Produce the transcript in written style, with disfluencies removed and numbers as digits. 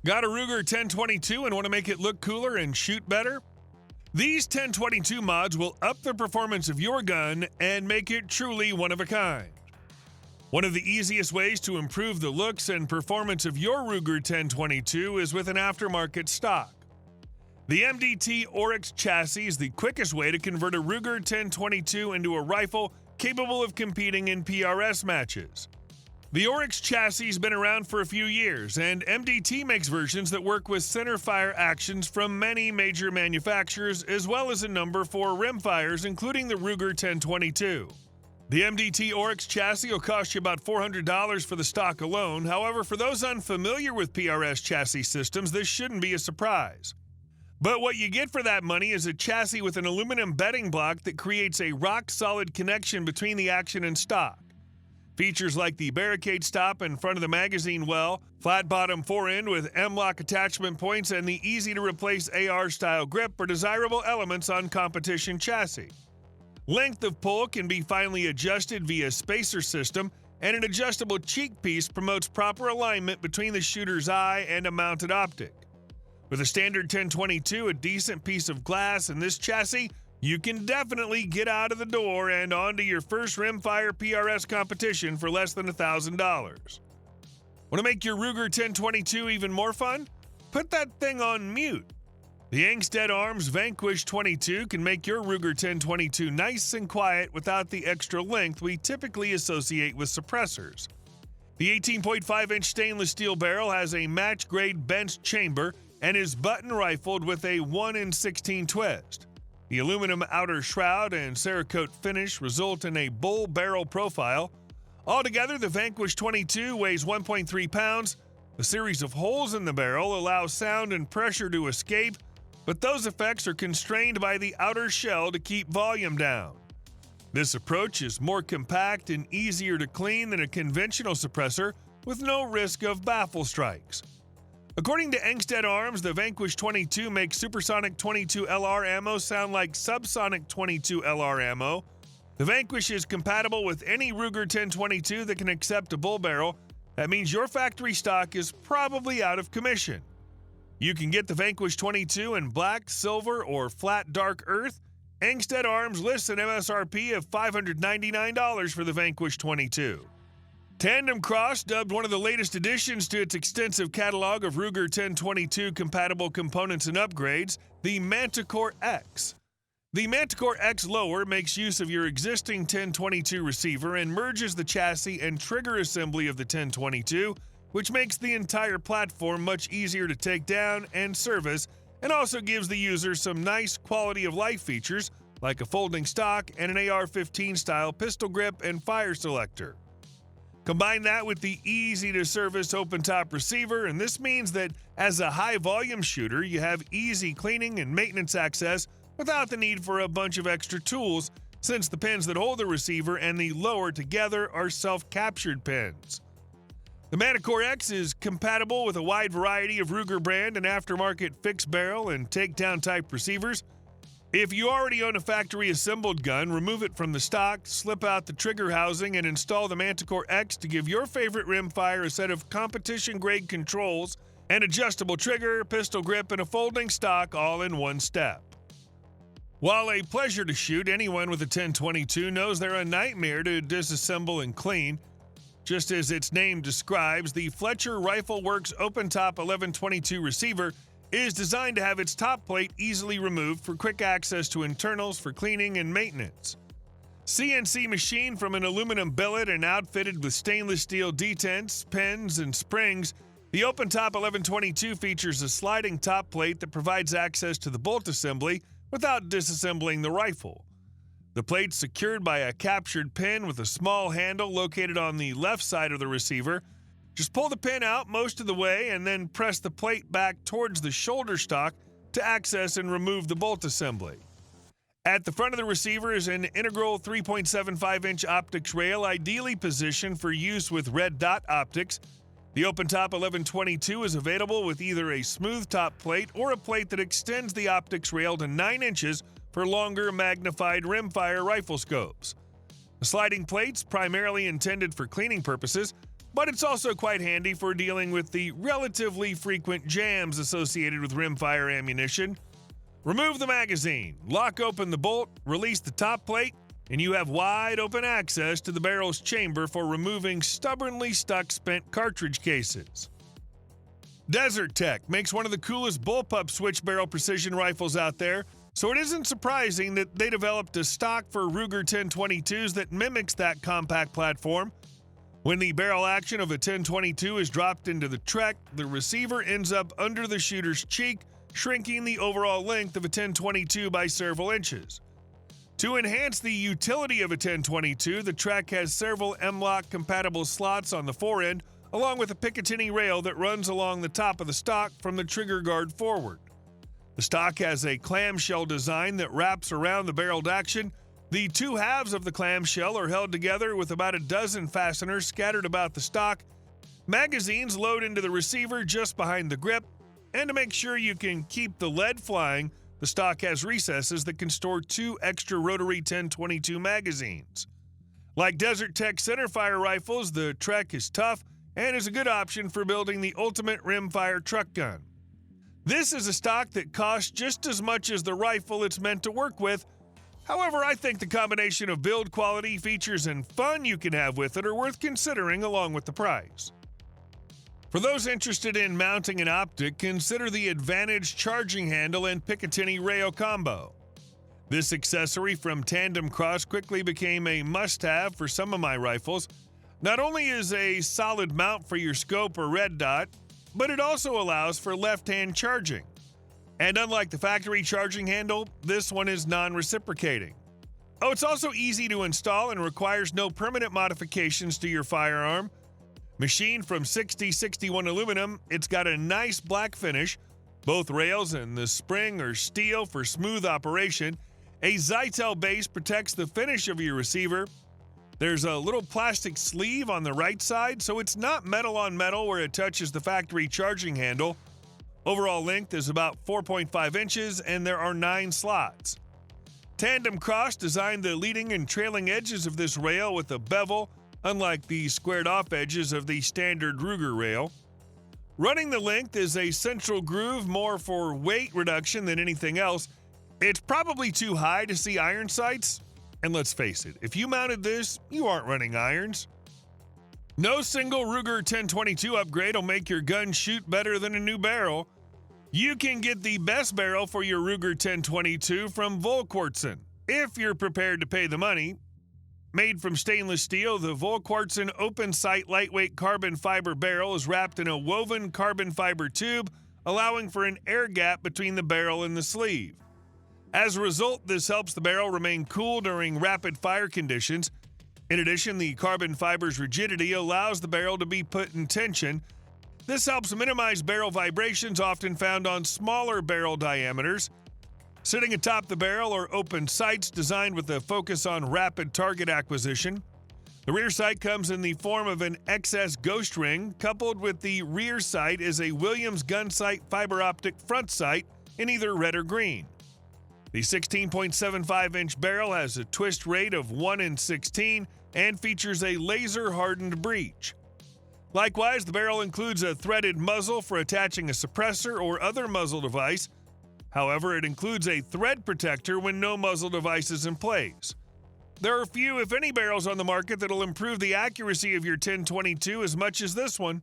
Got a Ruger 1022 and want to make it look cooler and shoot better? These 1022 mods will up the performance of your gun and make it truly one of a kind. One of the easiest ways to improve the looks and performance of your Ruger 1022 is with an aftermarket stock. The MDT Oryx chassis is the quickest way to convert a Ruger 1022 into a rifle capable of competing in PRS matches. The Oryx chassis has been around for a few years, and MDT makes versions that work with center-fire actions from many major manufacturers, as well as a number for rimfires, including the Ruger 1022. The MDT Oryx chassis will cost you about $400 for the stock alone. However, for those unfamiliar with PRS chassis systems, this shouldn't be a surprise. But what you get for that money is a chassis with an aluminum bedding block that creates a rock-solid connection between the action and stock. Features like the barricade stop in front of the magazine well, flat bottom forend with M-lock attachment points, and the easy-to-replace AR-style grip are desirable elements on competition chassis. Length of pull can be finely adjusted via spacer system, and an adjustable cheek piece promotes proper alignment between the shooter's eye and a mounted optic. With a standard 1022, a decent piece of glass, and this chassis, you can definitely get out of the door and onto your first rimfire PRS competition for less than $1,000. Want to make your Ruger 1022 even more fun? Put that thing on mute. The Angstadt Arms Vanquish 22 can make your Ruger 1022 nice and quiet without the extra length we typically associate with suppressors. The 18.5-inch stainless steel barrel has a match-grade bent chamber and is button-rifled with a 1-in-16 twist. The aluminum outer shroud and Cerakote finish result in a bull barrel profile. Altogether, the Vanquish 22 weighs 1.3 pounds. A series of holes in the barrel allow sound and pressure to escape, but those effects are constrained by the outer shell to keep volume down. This approach is more compact and easier to clean than a conventional suppressor, with no risk of baffle strikes. According to Angstadt Arms, the Vanquish 22 makes supersonic 22 LR ammo sound like subsonic 22 LR ammo. The Vanquish is compatible with any Ruger 1022 that can accept a bull barrel. That means your factory stock is probably out of commission. You can get the Vanquish 22 in black, silver, or flat dark earth. Angstadt Arms lists an MSRP of $599 for the Vanquish 22. TandemKross dubbed one of the latest additions to its extensive catalog of Ruger 1022 compatible components and upgrades, the Manticore X. The Manticore X lower makes use of your existing 1022 receiver and merges the chassis and trigger assembly of the 1022, which makes the entire platform much easier to take down and service, and also gives the user some nice quality of life features like a folding stock and an AR-15 style pistol grip and fire selector. Combine that with the easy-to-service open-top receiver, and this means that as a high-volume shooter, you have easy cleaning and maintenance access without the need for a bunch of extra tools, since the pins that hold the receiver and the lower together are self-captured pins. The Manticore X is compatible with a wide variety of Ruger brand and aftermarket fixed barrel and takedown type receivers. If you already own a factory-assembled gun, remove it from the stock, slip out the trigger housing, and install the Manticore X to give your favorite rimfire a set of competition-grade controls, an adjustable trigger, pistol grip, and a folding stock all in one step. While a pleasure to shoot, anyone with a 1022 knows they're a nightmare to disassemble and clean. Just as its name describes, the Fletcher Rifle Works open-top 1122 receiver is designed to have its top plate easily removed for quick access to internals for cleaning and maintenance. CNC machined from an aluminum billet and outfitted with stainless steel detents, pins, and springs, the open-top 1122 features a sliding top plate that provides access to the bolt assembly without disassembling the rifle. The plate's secured by a captured pin with a small handle located on the left side of the receiver. Just pull the pin out most of the way and then press the plate back towards the shoulder stock to access and remove the bolt assembly. At the front of the receiver is an integral 3.75-inch optics rail ideally positioned for use with red dot optics. The open-top 1122 is available with either a smooth top plate or a plate that extends the optics rail to 9 inches for longer magnified rimfire rifle scopes. The sliding plate's primarily intended for cleaning purposes. but it's also quite handy for dealing with the relatively frequent jams associated with rimfire ammunition. Remove the magazine, lock open the bolt, release the top plate, and you have wide open access to the barrel's chamber for removing stubbornly stuck spent cartridge cases. Desert Tech makes one of the coolest bullpup switch barrel precision rifles out there, so it isn't surprising that they developed a stock for Ruger 1022s that mimics that compact platform. When the barrel action of a 1022 is dropped into the Trek, the receiver ends up under the shooter's cheek, shrinking the overall length of a 1022 by several inches. To enhance the utility of a 1022, the Trek has several M-LOK compatible slots on the forend, along with a Picatinny rail that runs along the top of the stock from the trigger guard forward. The stock has a clamshell design that wraps around the barreled action. The two halves of the clamshell are held together with about a dozen fasteners scattered about the stock. Magazines load into the receiver just behind the grip, and to make sure you can keep the lead flying, the stock has recesses that can store 2 extra rotary 1022 magazines. Like Desert Tech centerfire rifles, the Trek is tough and is a good option for building the ultimate rimfire truck gun. This is a stock that costs just as much as the rifle it's meant to work with. However, I think the combination of build quality, features, and fun you can have with it are worth considering along with the price. For those interested in mounting an optic, consider the Advantage charging handle and Picatinny rail combo. This accessory from TandemKross quickly became a must-have for some of my rifles. Not only is a solid mount for your scope or red dot, but it also allows for left-hand charging. And unlike the factory charging handle, this one is non-reciprocating. Oh, it's also easy to install and requires no permanent modifications to your firearm. Machined from 6061 aluminum, it's got a nice black finish. Both rails and the spring are steel for smooth operation. A Zytel base protects the finish of your receiver. There's a little plastic sleeve on the right side, so it's not metal on metal where it touches the factory charging handle. Overall length is about 4.5 inches, and there are 9 slots. TandemKross designed the leading and trailing edges of this rail with a bevel, unlike the squared-off edges of the standard Ruger rail. Running the length is a central groove more for weight reduction than anything else. It's probably too high to see iron sights. And let's face it, if you mounted this, you aren't running irons. No single Ruger 1022 upgrade will make your gun shoot better than a new barrel. You can get the best barrel for your Ruger 1022 from Volquartsen, if you're prepared to pay the money. Made from stainless steel, the Volquartsen open-sight lightweight carbon fiber barrel is wrapped in a woven carbon fiber tube, allowing for an air gap between the barrel and the sleeve. As a result, this helps the barrel remain cool during rapid fire conditions. In addition, the carbon fiber's rigidity allows the barrel to be put in tension. This helps minimize barrel vibrations often found on smaller barrel diameters. Sitting atop the barrel are open sights designed with a focus on rapid target acquisition. The rear sight comes in the form of an XS Ghost Ring. Coupled with the rear sight is a Williams gun sight fiber optic front sight in either red or green. The 16.75-inch barrel has a twist rate of 1 in 16 and features a laser-hardened breech. Likewise, the barrel includes a threaded muzzle for attaching a suppressor or other muzzle device. However, it includes a thread protector when no muzzle device is in place. There are few, if any, barrels on the market that will improve the accuracy of your 1022 as much as this one.